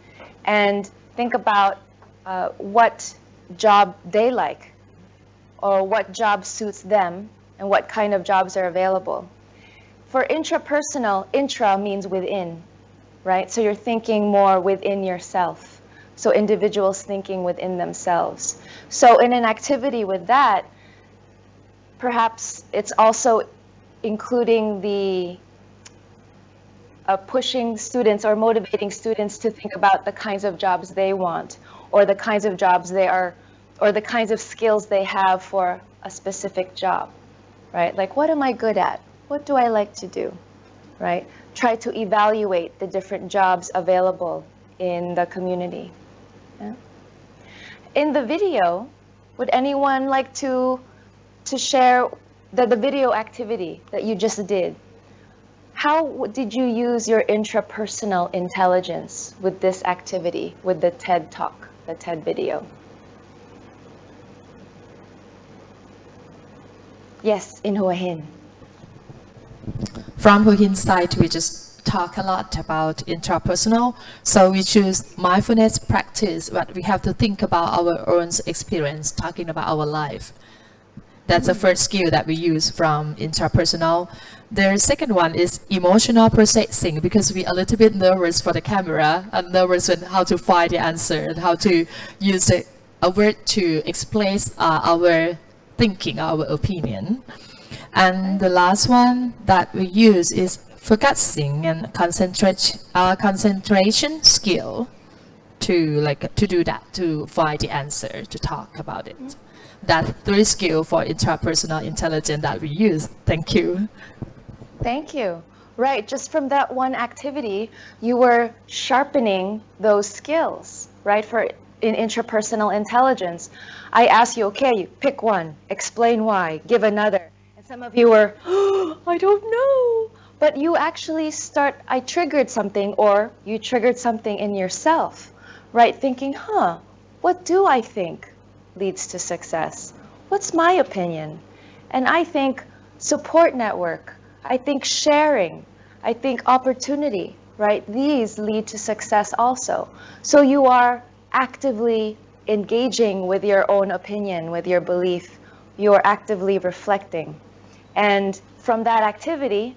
and think about what job they like or what job suits them and what kind of jobs are available. For intrapersonal, intra means within, right? So you're thinking more within yourself. So individuals thinking within themselves. So in an activity with that, perhaps it's also including the pushing students or motivating students to think about the kinds of jobs they want or the kinds of jobs they are or the kinds of skills they have for a specific job, right? Like, what am I good at? What do I like to do, right? Try to evaluate the different jobs available in the community. Yeah? In the video, would anyone like to share the video activity that you just did? How did you use your intrapersonal intelligence with this activity, with the TED Talk, the TED video? Yes, in Hua Hin. From Hua Hin's side, we just talk a lot about intrapersonal. So we choose mindfulness practice, but we have to think about our own experience, talking about our life. That's the first skill that we use from intrapersonal. The second one is emotional processing, because we are a little bit nervous for the camera and nervous on how to find the answer and how to use a word to express our thinking, our opinion. And the last one that we use is focusing and concentration skill to do that, to find the answer, to talk about it. That three skill for intrapersonal intelligence that we use. Thank you. Thank you. Right, just from that one activity, you were sharpening those skills, right, in intrapersonal intelligence. I asked you, okay, you pick one, explain why, give another. And some of you were, oh, I don't know. But you actually I triggered something, or you triggered something in yourself, right, thinking, what do I think leads to success? What's my opinion? And I think support network, I think sharing, I think opportunity, right? These lead to success also. So you are actively engaging with your own opinion, with your belief. You are actively reflecting. And from that activity,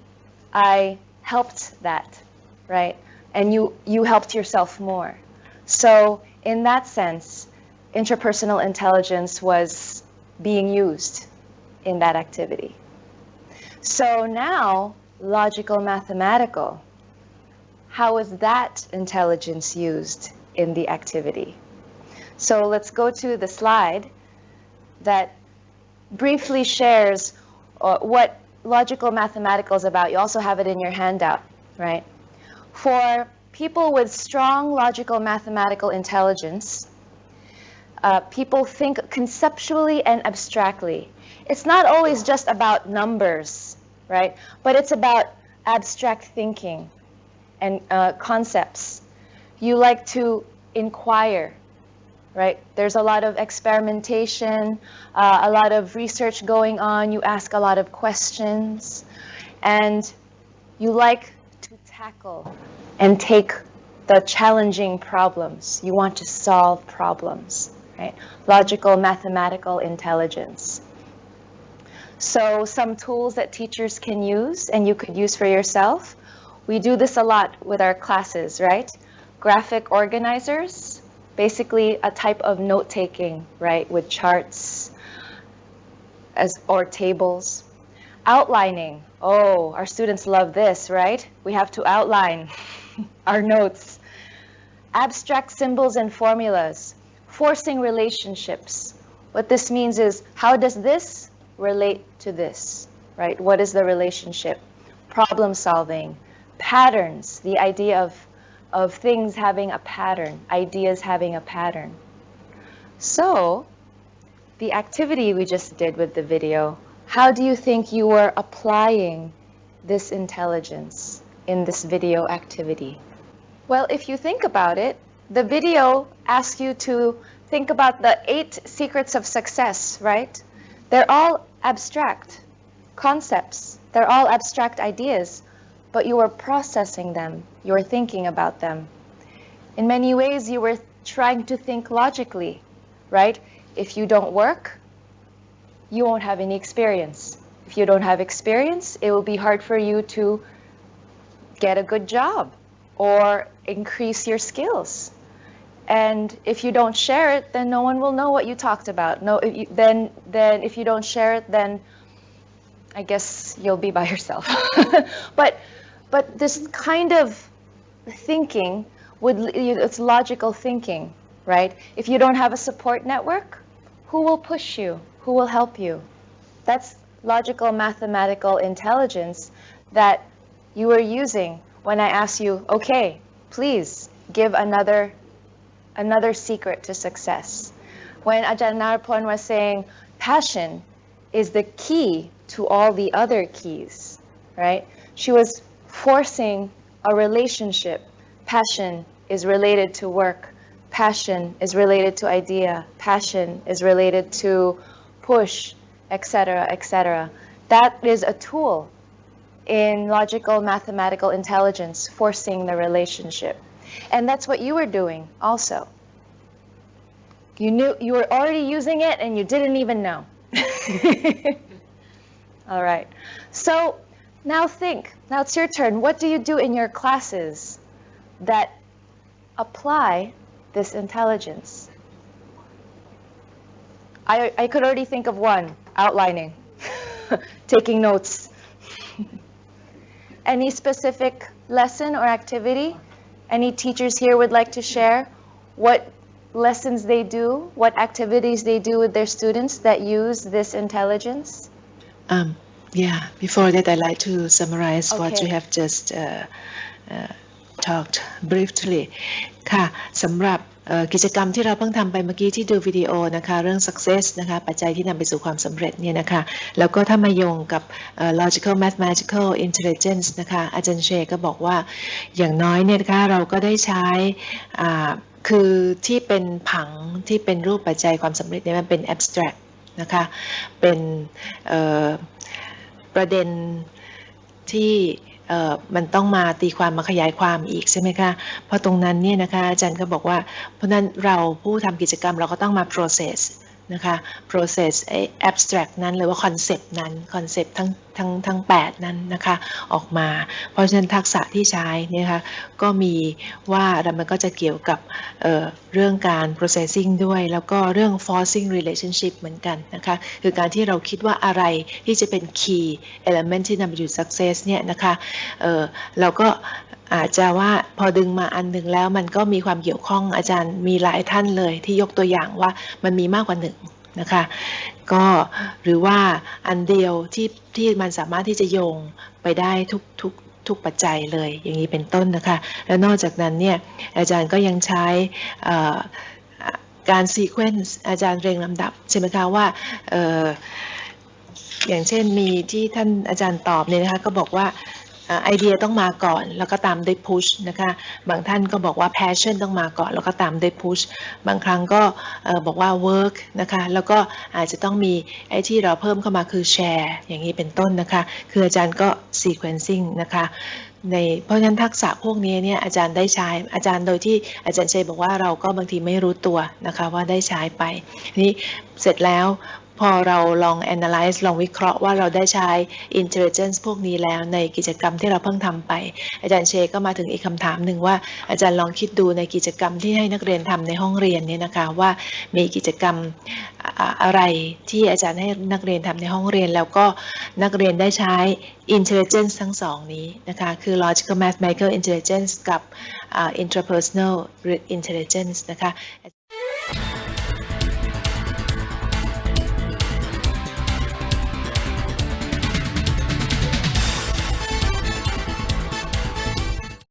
I helped that, right? And you helped yourself more. So in that sense, intrapersonal intelligence was being used in that activity. So now, logical mathematical, how is that intelligence used in the activity? So let's go to the slide that briefly shares what logical mathematical is about. You also have it in your handout, right? For people with strong logical mathematical intelligence, people think conceptually and abstractly. It's not always just about numbers, right? But it's about abstract thinking and concepts. You like to inquire, right? There's a lot of experimentation, a lot of research going on. You ask a lot of questions, and you like to tackle and take the challenging problems. You want to solve problems, right? Logical mathematical intelligence. So some tools that teachers can use and you could use for yourself. We do this a lot with our classes, right? Graphic organizers, basically a type of note-taking, right, with charts or tables. Outlining, oh, our students love this, right? We have to outline our notes. Abstract symbols and formulas, forcing relationships. What this means is, how does this relate to this, right? What is the relationship? Problem solving, patterns, the idea of things having a pattern, ideas having a pattern. So, the activity we just did with the video, how do you think you were applying this intelligence in this video activity? Well, if you think about it, the video asks you to think about the 8 secrets of success, right? They're all abstract concepts. They're all abstract ideas, but you were processing them. You were thinking about them. In many ways, you were trying to think logically, right? If you don't work, you won't have any experience. If you don't have experience, it will be hard for you to get a good job or increase your skills. And if you don't share it, then no one will know what you talked about. Then if you don't share it, then I guess you'll be by yourself. But this kind of thinking it's logical thinking, right? If you don't have a support network, Who will push you? Who will help you? That's logical mathematical intelligence that you were using when I asked you, okay, please give another secret to success. When Ajahn Narapon was saying passion is the key to all the other keys, right? She was forcing a relationship. Passion is related to work. Passion is related to idea. Passion is related to push, etc., etc. That is a tool in logical mathematical intelligence, forcing the relationship. And that's what you were doing also. You were already using it and you didn't even know. All right. So now think. Now it's your turn. What do you do in your classes that apply this intelligence? I could already think of one. Outlining. Taking notes. Any specific lesson or activity? Any teachers here would like to share what lessons they do, what activities they do with their students that use this intelligence? Yeah, before that I'd like to summarize what Okay. you have just talked briefly ค่ะสำหรับกิจกรรมที่เราเพิ่งทำไปเมื่อกี้ที่ดูวิดีโอนะคะเรื่อง success นะคะปัจจัยที่นำไปสู่ความสำเร็จเนี่ยนะคะแล้วก็ถ้ามาโยงกับlogical mathematical intelligence นะคะอาจารย์เชก็บอกว่าอย่างน้อยเนี่ยนะคะเราก็ได้ใช้คือที่เป็นผังที่เป็นรูปปัจจัยความสำเร็จเนี่ยมันเป็น abstract นะคะเป็นประเด็นที่มันต้องมาตีความมาขยายความอีกใช่ไหมคะเพราะตรงนั้นเนี่ยนะคะอาจารย์ก็บอกว่าเพราะนั้นเราผู้ทำกิจกรรมเราก็ต้องมา process นะคะ process abstract นั้นหรือว่า concept นั้น concept ทั้ง8นั้นนะคะออกมาเพราะฉะนั้นทักษะที่ใช้เนี่ยค่ะก็มีว่ามันก็จะเกี่ยวกับเรื่องการ processing ด้วยแล้วก็เรื่อง forcing relationship เหมือนกันนะคะคือการที่เราคิดว่าอะไรที่จะเป็น key element ที่นำไปสู่ success เนี่ยนะคะเราก็อาจจะว่าพอดึงมาอันหนึ่งแล้วมันก็มีความเกี่ยวข้องอาจารย์มีหลายท่านเลยที่ยกตัวอย่างว่ามันมีมากกว่าหนึ่งนะคะก็หรือว่าอันเดียวที่มันสามารถที่จะโยงไปได้ทุกปัจจัยเลยอย่างนี้เป็นต้นนะคะและนอกจากนั้นเนี่ยอาจารย์ก็ยังใช้การ sequence อาจารย์เรียงลำดับใช่ไหมคะว่าอย่างเช่นมีที่ท่านอาจารย์ตอบเนี่ยนะคะก็บอกว่าไอเดียต้องมาก่อนแล้วก็ตามด้วย push นะคะบางท่านก็บอกว่า passion ต้องมาก่อนแล้วก็ตามด้วย push บางครั้งก็บอกว่า work นะคะแล้วก็อาจจะต้องมีไอที่เราเพิ่มเข้ามาคือ share อย่างนี้เป็นต้นนะคะคืออาจารย์ก็ sequencing นะคะเพราะฉะนั้นทักษะพวกนี้เนี่ยอาจารย์ได้ใช้อาจารย์โดยที่อาจารย์เชยบอกว่าเราก็บางทีไม่รู้ตัวนะคะว่าได้ใช้ไปนี่เสร็จแล้วพอเราลอง analyze ลองวิเคราะห์ว่าเราได้ใช้ intelligence พวกนี้แล้วในกิจกรรมที่เราเพิ่งทำไปอาจารย์เชก็มาถึงอีกคำถามหนึ่งว่าอาจารย์ลองคิดดูในกิจกรรมที่ให้นักเรียนทำในห้องเรียนเนี่ยนะคะว่ามีกิจกรรมอะไรที่อาจารย์ให้นักเรียนทำในห้องเรียนแล้วก็นักเรียนได้ใช้ intelligence ทั้งสองนี้นะคะคือ logical mathematical intelligence กับ interpersonal intelligence นะคะ